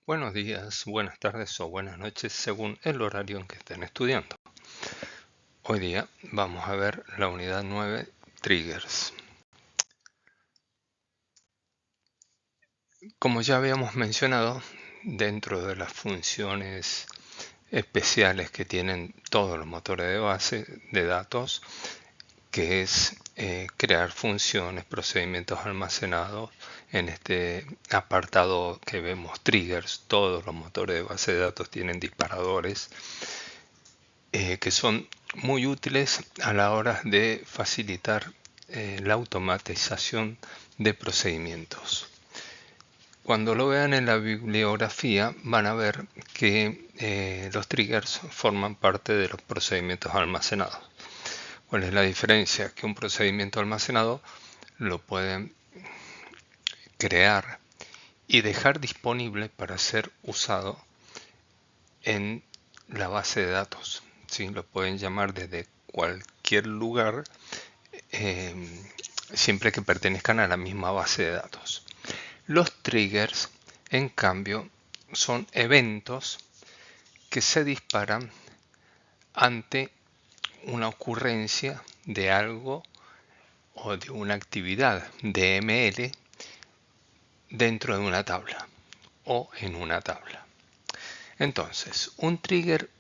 Buenos días, buenas tardes o buenas noches según el horario en que estén estudiando. Hoy día vamos a ver la unidad 9, Triggers. Como ya habíamos mencionado, dentro de las funciones especiales que tienen todos los motores de base de datos, que es crear funciones, procedimientos almacenados. En este apartado que vemos triggers, todos los motores de base de datos tienen disparadores que son muy útiles a la hora de facilitar la automatización de procedimientos. Cuando lo vean en la bibliografía van a ver que los triggers forman parte de los procedimientos almacenados. ¿Cuál es la diferencia? Que un procedimiento almacenado lo pueden crear y dejar disponible para ser usado en la base de datos. ¿Sí? Lo pueden llamar desde cualquier lugar, eh, siempre que pertenezcan a la misma base de datos. Los triggers, en cambio, son eventos que se disparan ante una ocurrencia de algo o de una actividad de ML dentro de una tabla o en una tabla. Entonces, un trigger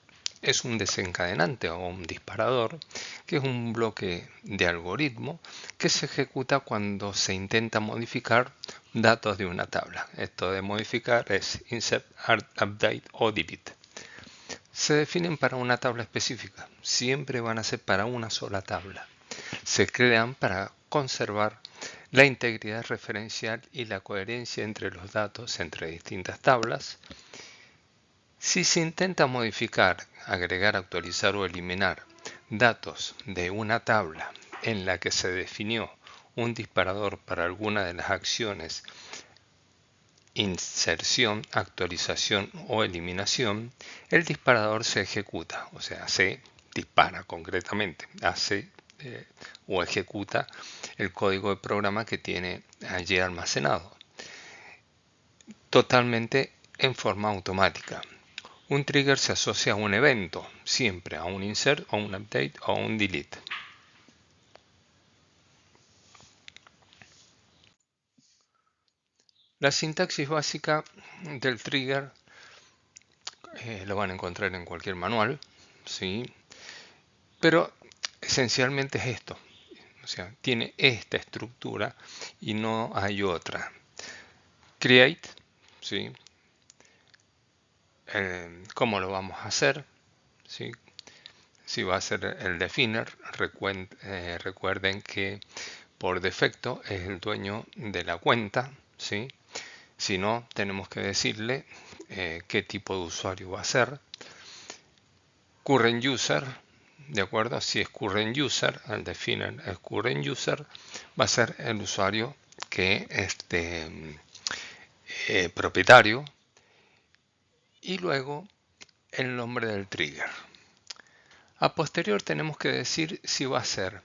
es un desencadenante o un disparador, que es un bloque de algoritmo que se ejecuta cuando se intenta modificar datos de una tabla. Esto de modificar es insert, update o delete. Se definen para una tabla específica, siempre van a ser para una sola tabla. Se crean para conservar la integridad referencial y la coherencia entre los datos entre distintas tablas. Si se intenta modificar, agregar, actualizar o eliminar datos de una tabla en la que se definió un disparador para alguna de las acciones inserción, actualización o eliminación, el disparador se ejecuta, o sea, se dispara concretamente, hace o ejecuta el código de programa que tiene allí almacenado, totalmente en forma automática. Un trigger se asocia a un evento, siempre a un insert, o un update o un delete. La sintaxis básica del trigger lo van a encontrar en cualquier manual, ¿sí? Pero esencialmente es esto, o sea, tiene esta estructura y no hay otra. Create, ¿sí? ¿Cómo lo vamos a hacer? ¿Sí? Si va a ser el definer, recuerden que por defecto es el dueño de la cuenta, ¿sí? Si no, tenemos que decirle qué tipo de usuario va a ser. Current user, ¿de acuerdo? Si es current user, el definer es current user, va a ser el usuario que propietario, y luego el nombre del trigger. A posterior tenemos que decir si va a ser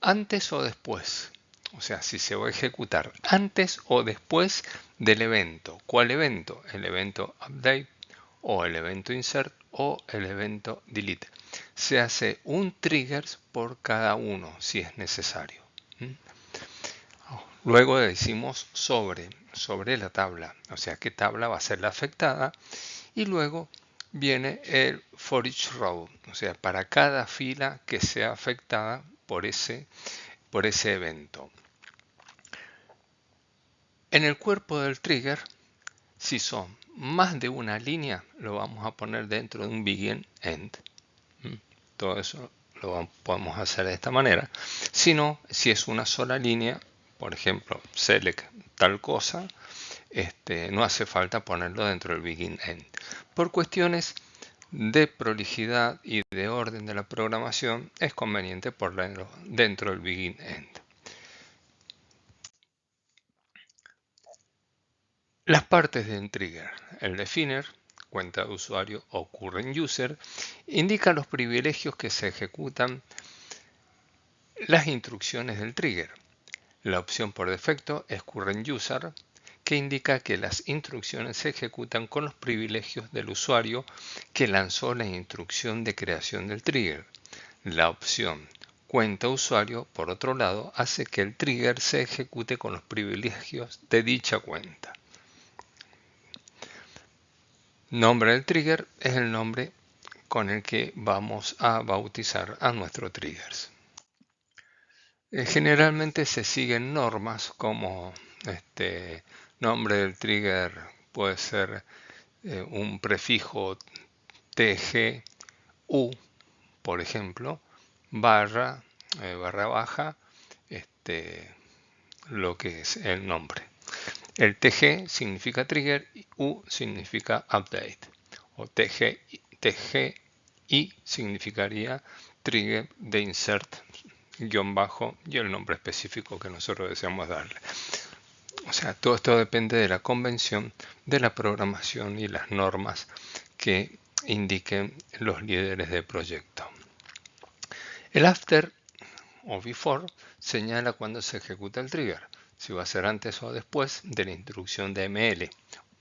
antes o después. O sea, si se va a ejecutar antes o después del evento. ¿Cuál evento? El evento update o el evento insert o el evento delete. Se hace un trigger por cada uno si es necesario. Luego decimos sobre la tabla, o sea, qué tabla va a ser la afectada, y luego viene el for each row, o sea, para cada fila que sea afectada por ese evento. En el cuerpo del trigger, si son más de una línea, lo vamos a poner dentro de un begin end. Todo eso lo podemos hacer de esta manera. Si no, si es una sola línea, por ejemplo, select tal cosa, no hace falta ponerlo dentro del begin end. Por cuestiones de prolijidad y de orden de la programación, es conveniente ponerlo dentro del begin end. Las partes de un trigger, el definer, cuenta de usuario o current user, indica los privilegios que se ejecutan las instrucciones del trigger. La opción por defecto es current user, que indica que las instrucciones se ejecutan con los privilegios del usuario que lanzó la instrucción de creación del trigger. La opción cuenta usuario, por otro lado, hace que el trigger se ejecute con los privilegios de dicha cuenta. Nombre del trigger es el nombre con el que vamos a bautizar a nuestro triggers. Generalmente se siguen normas como nombre del trigger puede ser un prefijo TG, U, por ejemplo, barra baja, lo que es el nombre. El TG significa trigger y U significa update. O TGI significaría trigger de insert guión bajo y el nombre específico que nosotros deseamos darle. O sea, todo esto depende de la convención de la programación y las normas que indiquen los líderes del proyecto. El after o before señala cuando se ejecuta el trigger, si va a ser antes o después de la instrucción de ML.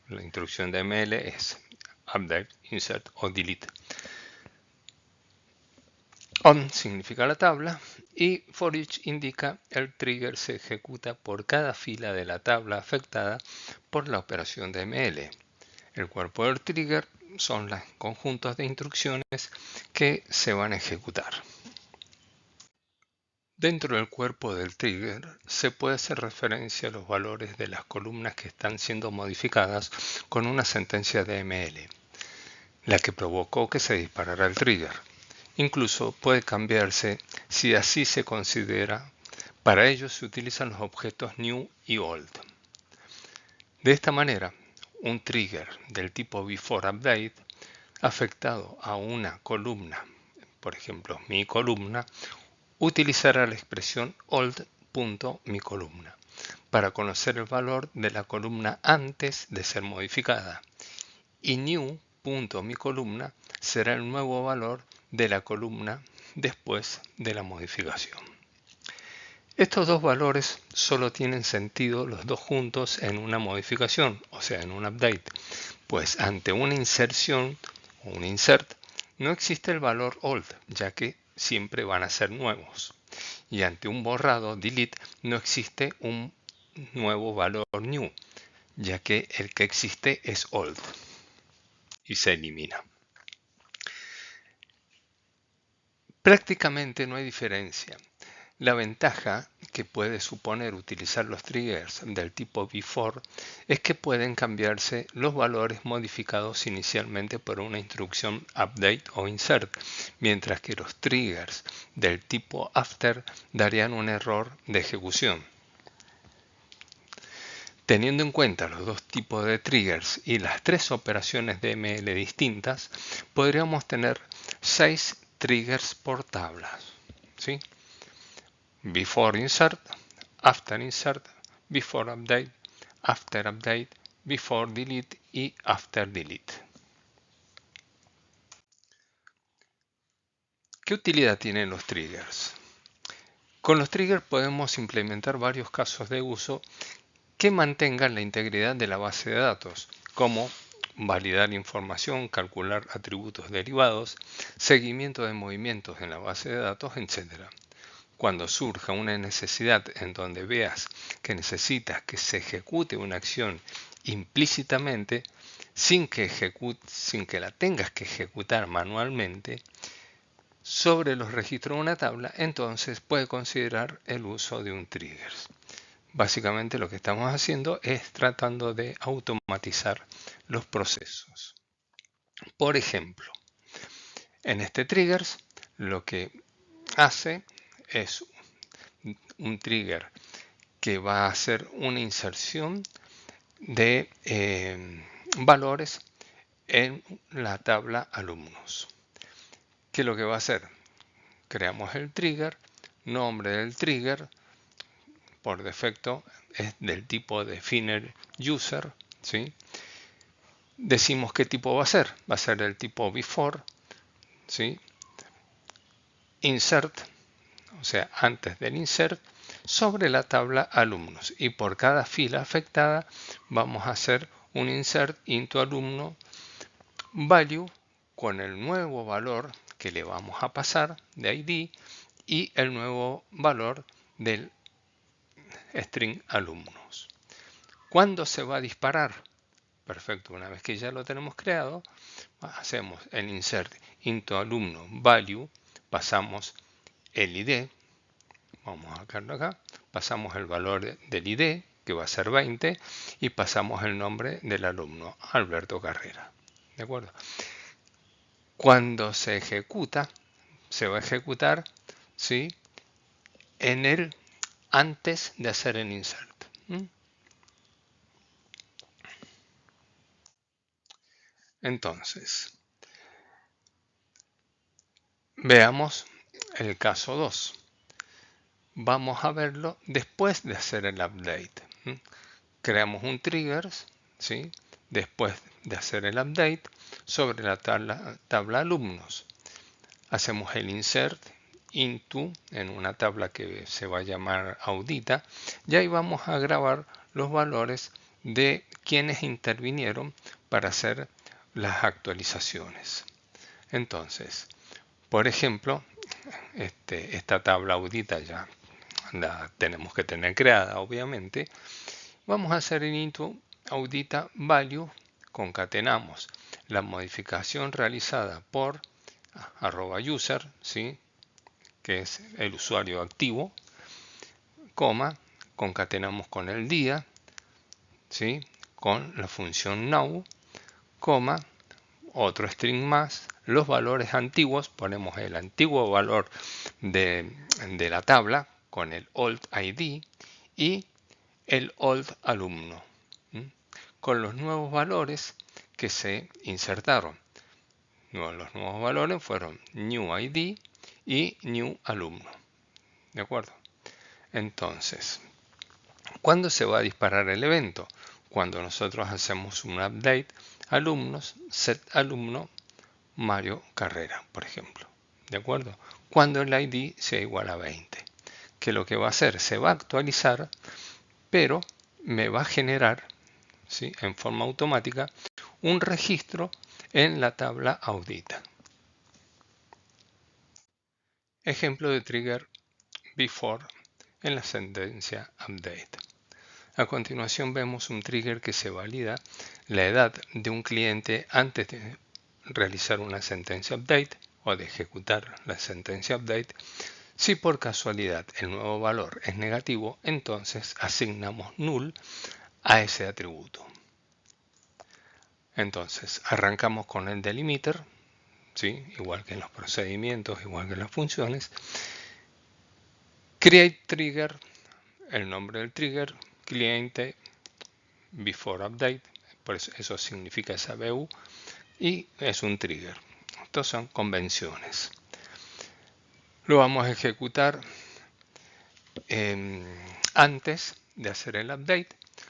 La instrucción de ML es update, insert o delete. On significa la tabla y for each indica el trigger se ejecuta por cada fila de la tabla afectada por la operación de ML. El cuerpo del trigger son los conjuntos de instrucciones que se van a ejecutar. Dentro del cuerpo del trigger se puede hacer referencia a los valores de las columnas que están siendo modificadas con una sentencia de ML, la que provocó que se disparara el trigger. Incluso puede cambiarse si así se considera. Para ello se utilizan los objetos new y old. De esta manera, un trigger del tipo before update afectado a una columna, por ejemplo mi columna, utilizará la expresión old.micolumna para conocer el valor de la columna antes de ser modificada y new.micolumna será el nuevo valor de la columna después de la modificación. Estos dos valores solo tienen sentido los dos juntos en una modificación, o sea, en un update, pues ante una inserción o un insert no existe el valor old, ya que siempre van a ser nuevos. Y ante un borrado, delete, no existe un nuevo valor new, ya que el que existe es old y se elimina. Prácticamente no hay diferencia. La ventaja que puede suponer utilizar los triggers del tipo before es que pueden cambiarse los valores modificados inicialmente por una instrucción update o insert, mientras que los triggers del tipo after darían un error de ejecución. Teniendo en cuenta los dos tipos de triggers y las tres operaciones de ML distintas, podríamos tener 6 triggers por tablas, ¿sí? Before insert, after insert, before update, before delete y after delete. ¿Qué utilidad tienen los triggers? Con los triggers podemos implementar varios casos de uso que mantengan la integridad de la base de datos, como validar información, calcular atributos derivados, seguimiento de movimientos en la base de datos, etc. Cuando surja una necesidad en donde veas que necesitas que se ejecute una acción implícitamente, sin que la tengas que ejecutar manualmente, sobre los registros de una tabla, entonces puede considerar el uso de un trigger. Básicamente lo que estamos haciendo es tratando de automatizar los procesos. Por ejemplo, en este trigger lo que hace es un trigger que va a hacer una inserción de valores en la tabla alumnos. ¿Qué es lo que va a hacer? Creamos el trigger, nombre del trigger, por defecto es del tipo definer user, ¿sí? Decimos qué tipo va a ser el tipo before, ¿sí? Insert, o sea, antes del insert, sobre la tabla alumnos, y por cada fila afectada vamos a hacer un insert into alumno value con el nuevo valor que le vamos a pasar de ID y el nuevo valor del string alumnos. ¿Cuándo se va a disparar? Perfecto, una vez que ya lo tenemos creado, hacemos el insert into alumno value, pasamos el ID, vamos a sacarlo acá, pasamos el valor del ID, que va a ser 20, y pasamos el nombre del alumno, Alberto Carrera. ¿De acuerdo? Cuando se ejecuta, se va a ejecutar, ¿sí?, en el antes de hacer el insert. Entonces, veamos el caso 2. Vamos a verlo después de hacer el update. Creamos un trigger, ¿sí?, después de hacer el update sobre la tabla alumnos. Hacemos el insert into en una tabla que se va a llamar audita, y ahí vamos a grabar los valores de quienes intervinieron para hacer las actualizaciones. Entonces, por ejemplo, esta tabla audita ya la tenemos que tener creada, obviamente. Vamos a hacer el into audita value, concatenamos la modificación realizada por @user, ¿sí?, que es el usuario activo, coma, concatenamos con el día, ¿sí?, con la función now, coma, otro string más, los valores antiguos, ponemos el antiguo valor de la tabla con el old ID y el old alumno, con los nuevos valores que se insertaron. Los nuevos valores fueron new ID y new alumno. ¿De acuerdo? Entonces, ¿cuándo se va a disparar el evento? Cuando nosotros hacemos un update alumnos, set alumno Mario Carrera, por ejemplo. ¿De acuerdo? Cuando el ID sea igual a 20. Que lo que va a hacer, se va a actualizar, pero me va a generar, ¿sí?, en forma automática un registro en la tabla audita. Ejemplo de trigger before en la sentencia update. A continuación vemos un trigger que se valida la edad de un cliente antes de realizar una sentencia update o de ejecutar la sentencia update. Si por casualidad el nuevo valor es negativo, entonces asignamos null a ese atributo. Entonces arrancamos con el delimiter, ¿sí?, igual que en los procedimientos, igual que en las funciones. Create trigger, el nombre del trigger, cliente before update, por eso significa esa BU, y es un trigger. Estos son convenciones. Lo vamos a ejecutar antes de hacer el update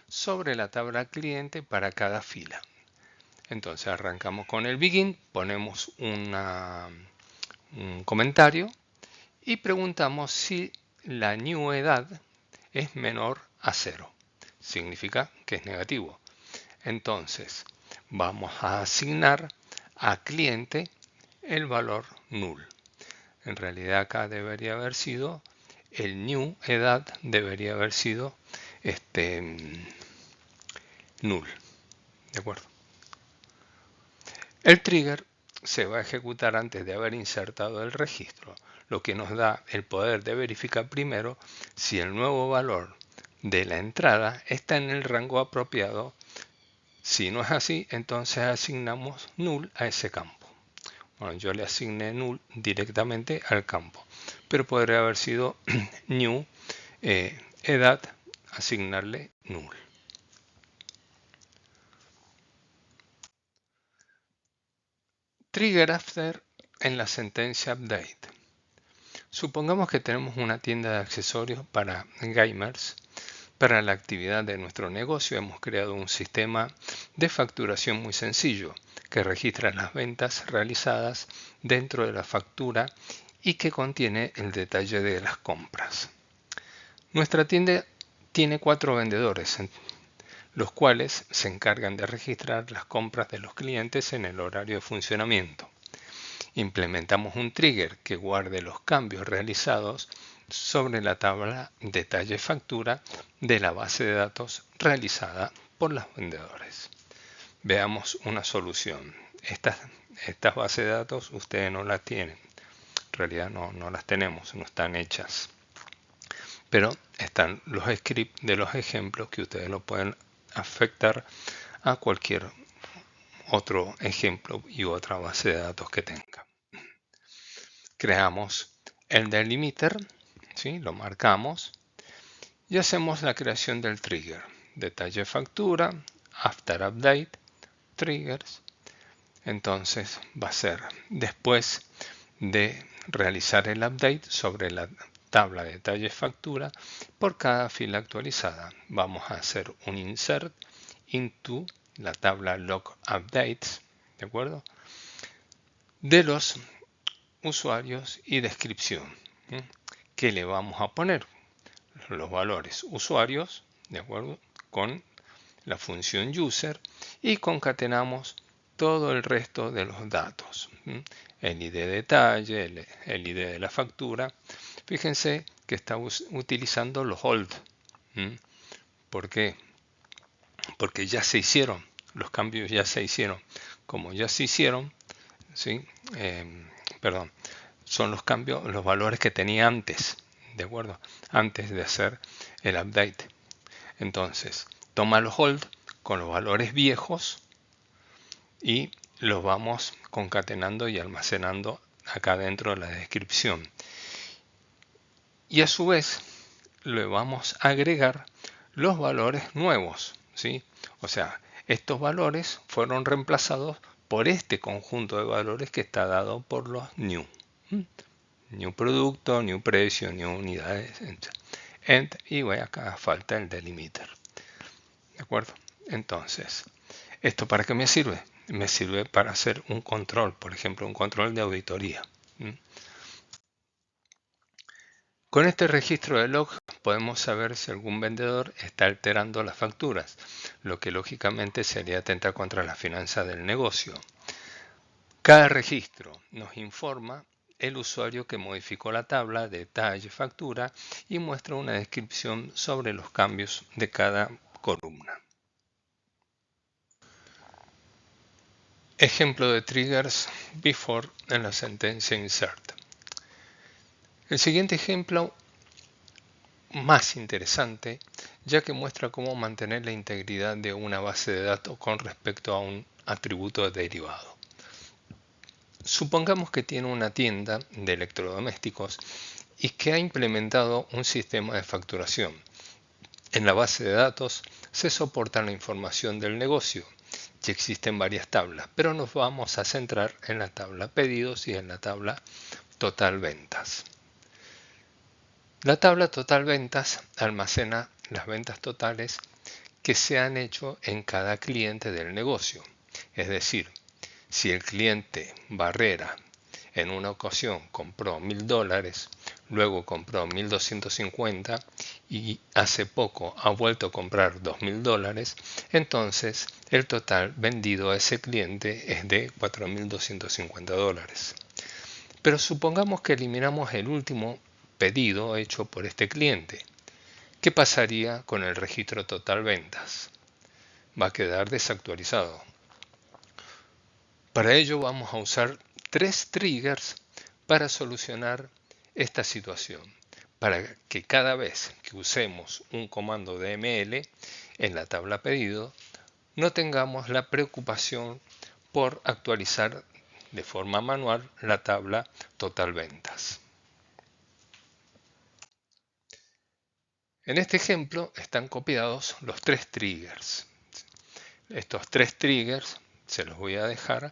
sobre la tabla cliente para cada fila. Entonces arrancamos con el begin, ponemos un comentario y preguntamos si la new edad es menor a 0. Significa que es negativo. Entonces vamos a asignar a cliente el valor null. En realidad acá debería haber sido el new edad, debería haber sido null. ¿De acuerdo? El trigger se va a ejecutar antes de haber insertado el registro, lo que nos da el poder de verificar primero si el nuevo valor de la entrada está en el rango apropiado. Si no es así, entonces asignamos null a ese campo. Bueno, yo le asigné null directamente al campo, pero podría haber sido new edad, asignarle null. Trigger after en la sentencia update. Supongamos que tenemos una tienda de accesorios para gamers. Para la actividad de nuestro negocio hemos creado un sistema de facturación muy sencillo que registra las ventas realizadas dentro de la factura y que contiene el detalle de las compras. Nuestra tienda tiene 4 vendedores, los cuales se encargan de registrar las compras de los clientes en el horario de funcionamiento. Implementamos un trigger que guarde los cambios realizados sobre la tabla detalle factura de la base de datos realizada por los vendedores. Veamos una solución. Estas bases de datos ustedes no las tienen. En realidad no las tenemos, no están hechas. Pero están los scripts de los ejemplos que ustedes lo pueden afectar a cualquier otro ejemplo y otra base de datos que tenga. Creamos el delimiter, ¿sí? Lo marcamos y hacemos la creación del trigger. Detalle factura, after update, triggers. Entonces va a ser después de realizar el update sobre la tabla de detalle factura por cada fila actualizada. Vamos a hacer un insert into la tabla log updates, ¿de acuerdo? De los usuarios y descripción. ¿Qué le vamos a poner? Los valores usuarios, ¿de acuerdo? Con la función user y concatenamos todo el resto de los datos. El ID de detalle, el ID de la factura. Fíjense que está utilizando los old. ¿Por qué? Porque ya se hicieron, los cambios ya se hicieron. Como ya se hicieron, ¿sí? Son los cambios, los valores que tenía antes, ¿de acuerdo? Antes de hacer el update. Entonces, toma los old con los valores viejos y los vamos concatenando y almacenando acá dentro de la descripción. Y a su vez, le vamos a agregar los valores nuevos, ¿sí? O sea, estos valores fueron reemplazados por este conjunto de valores que está dado por los new. New producto, new precio, new unidades, end, y voy acá falta el delimiter. ¿De acuerdo? Entonces, ¿esto para qué me sirve? Me sirve para hacer un control, por ejemplo, un control de auditoría. Con este registro de log podemos saber si algún vendedor está alterando las facturas, lo que lógicamente sería atentar contra la finanza del negocio. Cada registro nos informa el usuario que modificó la tabla, detalle, factura y muestra una descripción sobre los cambios de cada columna. Ejemplo de triggers before en la sentencia insert. El siguiente ejemplo más interesante, ya que muestra cómo mantener la integridad de una base de datos con respecto a un atributo derivado. Supongamos que tiene una tienda de electrodomésticos y que ha implementado un sistema de facturación. En la base de datos se soporta la información del negocio y existen varias tablas, pero nos vamos a centrar en la tabla pedidos y en la tabla total ventas. La tabla total ventas almacena las ventas totales que se han hecho en cada cliente del negocio. Es decir, si el cliente Barrera en una ocasión compró $1.000, luego compró 1.250 y hace poco ha vuelto a comprar $2.000, entonces el total vendido a ese cliente es de $4.250. Pero supongamos que eliminamos el último pedido hecho por este cliente. ¿Qué pasaría con el registro total ventas? Va a quedar desactualizado. Para ello vamos a usar 3 triggers para solucionar esta situación, para que cada vez que usemos un comando DML en la tabla pedido, no tengamos la preocupación por actualizar de forma manual la tabla total ventas. En este ejemplo están copiados los 3 triggers. Estos 3 triggers se los voy a dejar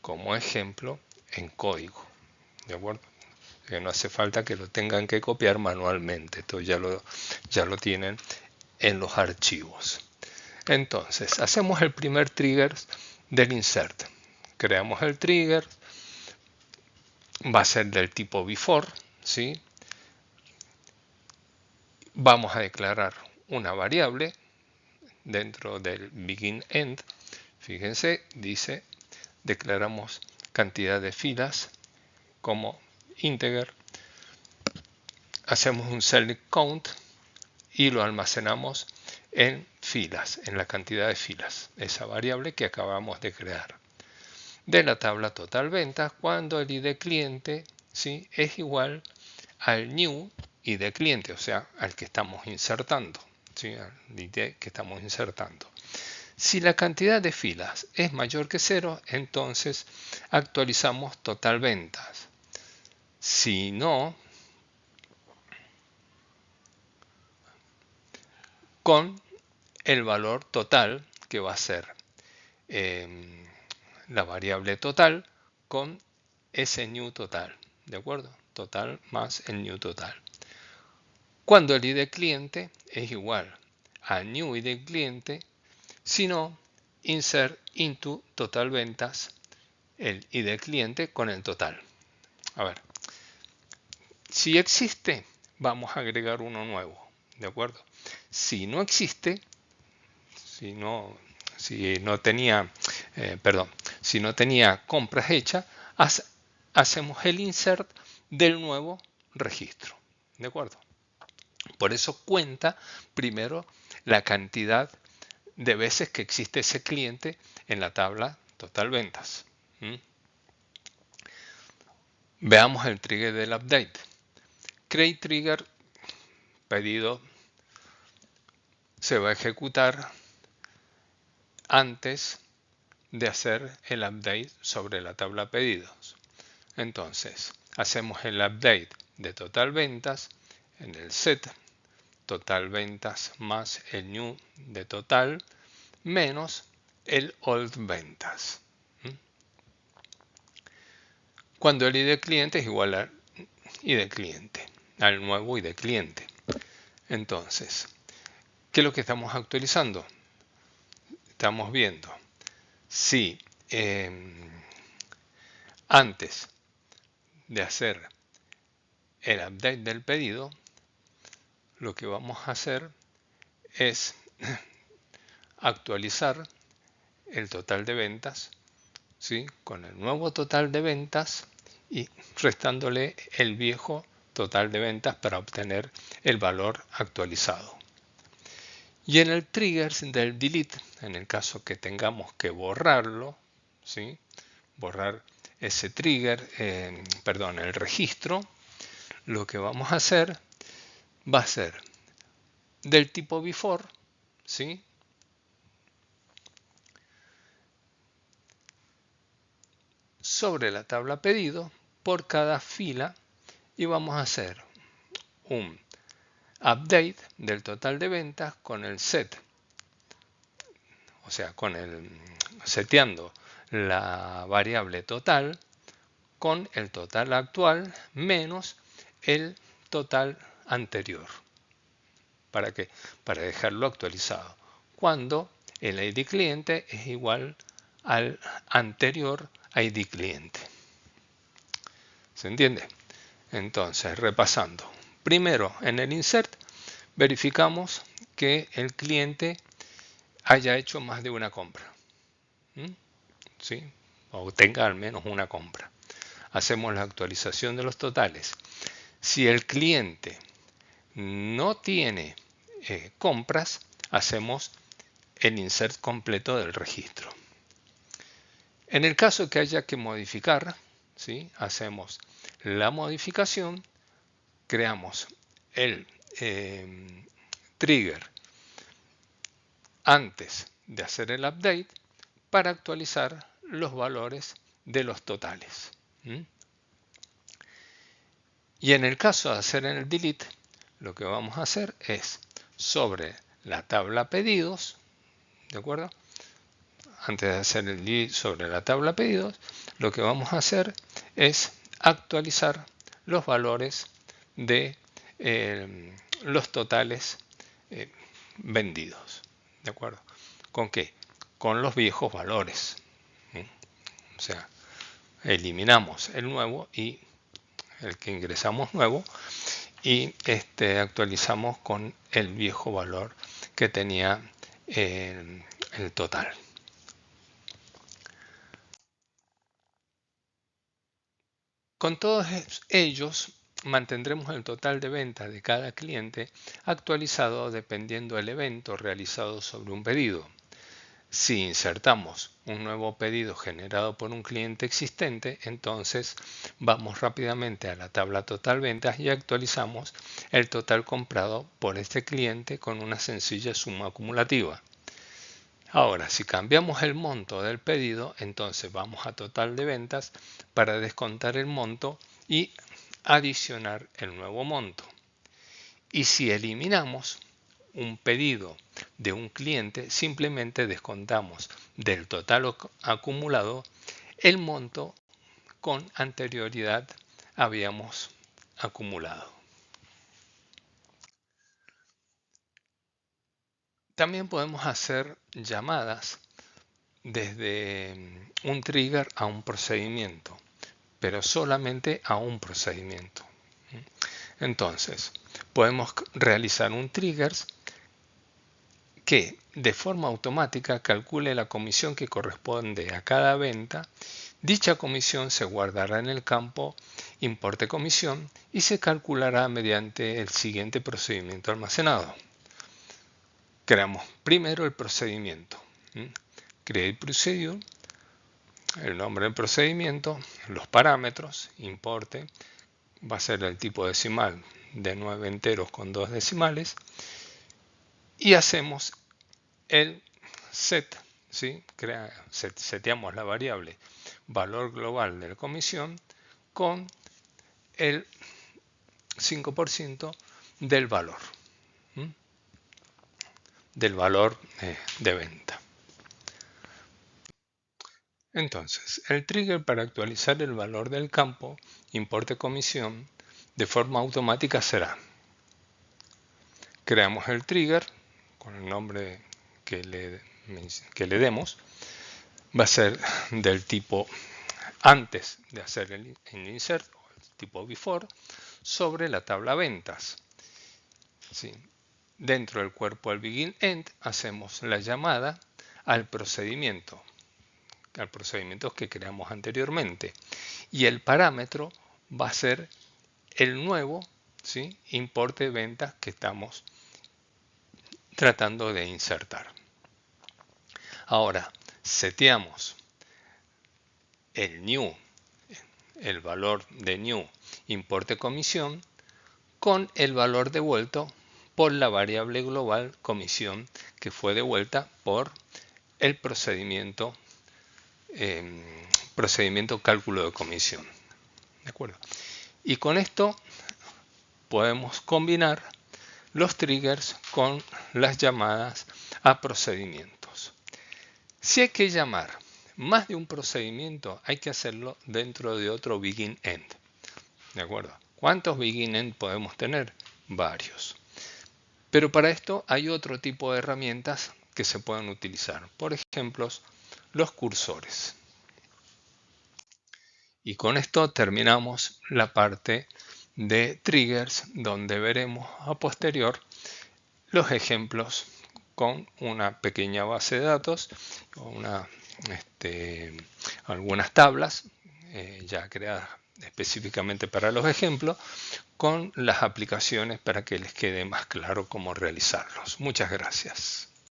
como ejemplo en código, ¿de acuerdo? Que no hace falta que lo tengan que copiar manualmente, esto ya lo tienen en los archivos. Entonces, hacemos el primer trigger del insert. Creamos el trigger, va a ser del tipo before, ¿sí? vamos a declarar una variable dentro del begin-end. Fíjense, dice, declaramos cantidad de filas como integer, hacemos un select count y lo almacenamos en filas, en la cantidad de filas, esa variable que acabamos de crear. De la tabla total ventas, cuando el ID cliente, ¿sí?, es igual al new ID cliente, o sea, al que estamos insertando, ¿sí?, al ID que estamos insertando. Si la cantidad de filas es mayor que 0, entonces actualizamos total ventas. Si no, con el valor total, que va a ser la variable total con ese new total, ¿de acuerdo? Total más el new total. Cuando el ID cliente es igual a new ID cliente, si no, insert into total ventas el ID cliente con el total. A ver, si existe, vamos a agregar uno nuevo, ¿de acuerdo? Si no existe, si no tenía compras hechas, hacemos el insert del nuevo registro, ¿de acuerdo? Por eso cuenta primero la cantidad de veces que existe ese cliente en la tabla total ventas. Veamos el trigger del update. Create trigger pedido se va a ejecutar antes de hacer el update sobre la tabla pedidos. Entonces, hacemos el update de total ventas en el set total ventas más el new de total menos el old ventas. Cuando el ID cliente es igual al ID cliente, al nuevo ID cliente. Entonces, ¿qué es lo que estamos actualizando? Estamos viendo si antes de hacer el update del pedido, lo que vamos a hacer es actualizar el total de ventas, ¿sí?, con el nuevo total de ventas y restándole el viejo total de ventas para obtener el valor actualizado. Y en el trigger del delete, en el caso que tengamos que borrarlo, ¿sí?, borrar ese trigger, el registro, lo que vamos a hacer va a ser del tipo before, ¿sí?, sobre la tabla pedido por cada fila y vamos a hacer un update del total de ventas con el set, o sea, seteando la variable total con el total actual menos el total anterior. ¿Para qué? Para dejarlo actualizado. Cuando el ID cliente es igual al anterior ID cliente. ¿Se entiende? Entonces, repasando. Primero, en el insert, verificamos que el cliente haya hecho más de una compra. ¿Sí? O tenga al menos una compra. Hacemos la actualización de los totales. Si el cliente no tiene compras, hacemos el insert completo del registro. En el caso que haya que modificar, ¿sí?, hacemos la modificación, creamos el trigger antes de hacer el update para actualizar los valores de los totales. Y en el caso de hacer el delete, lo que vamos a hacer es sobre la tabla pedidos, ¿de acuerdo? Antes de hacer el delete sobre la tabla pedidos, lo que vamos a hacer es actualizar los valores de los totales vendidos. ¿De acuerdo? ¿Con qué? Con los viejos valores. O sea, eliminamos el nuevo y el que ingresamos nuevo y actualizamos con el viejo valor que tenía el total. Con todos ellos mantendremos el total de ventas de cada cliente actualizado dependiendo del evento realizado sobre un pedido. Si insertamos un nuevo pedido generado por un cliente existente, entonces vamos rápidamente a la tabla total ventas y actualizamos el total comprado por este cliente con una sencilla suma acumulativa. Ahora, si cambiamos el monto del pedido, entonces vamos a total de ventas para descontar el monto y adicionar el nuevo monto. Y si eliminamos un pedido de un cliente, simplemente descontamos del total acumulado el monto con anterioridad habíamos acumulado. También podemos hacer llamadas desde un trigger a un procedimiento, pero solamente a un procedimiento. Entonces, podemos realizar un trigger que de forma automática calcule la comisión que corresponde a cada venta. Dicha comisión se guardará en el campo importe comisión y se calculará mediante el siguiente procedimiento almacenado. Creamos primero el procedimiento. Create procedure, el nombre del procedimiento, los parámetros, importe, va a ser el tipo decimal de 9 enteros con 2 decimales y hacemos el set, ¿sí? Seteamos la variable valor global de la comisión con el 5% del valor, de venta. Entonces, el trigger para actualizar el valor del campo importe comisión de forma automática será: creamos el trigger con el nombre que le demos, va a ser del tipo antes de hacer el insert, o el tipo before, sobre la tabla ventas. ¿Sí? Dentro del cuerpo del begin end hacemos la llamada al procedimiento que creamos anteriormente, y el parámetro va a ser el nuevo, ¿sí?, importe de ventas que estamos tratando de insertar. Ahora seteamos el new, el valor de new importe comisión con el valor devuelto por la variable global comisión que fue devuelta por el procedimiento cálculo de comisión. ¿De acuerdo? Y con esto podemos combinar los triggers con las llamadas a procedimientos. Si hay que llamar más de un procedimiento, hay que hacerlo dentro de otro begin end. ¿De acuerdo? ¿Cuántos begin end podemos tener? Varios. Pero para esto hay otro tipo de herramientas que se pueden utilizar. Por ejemplo, los cursores. Y con esto terminamos la parte de triggers, donde veremos a posterior los ejemplos con una pequeña base de datos, algunas tablas ya creadas específicamente para los ejemplos, con las aplicaciones para que les quede más claro cómo realizarlos. Muchas gracias.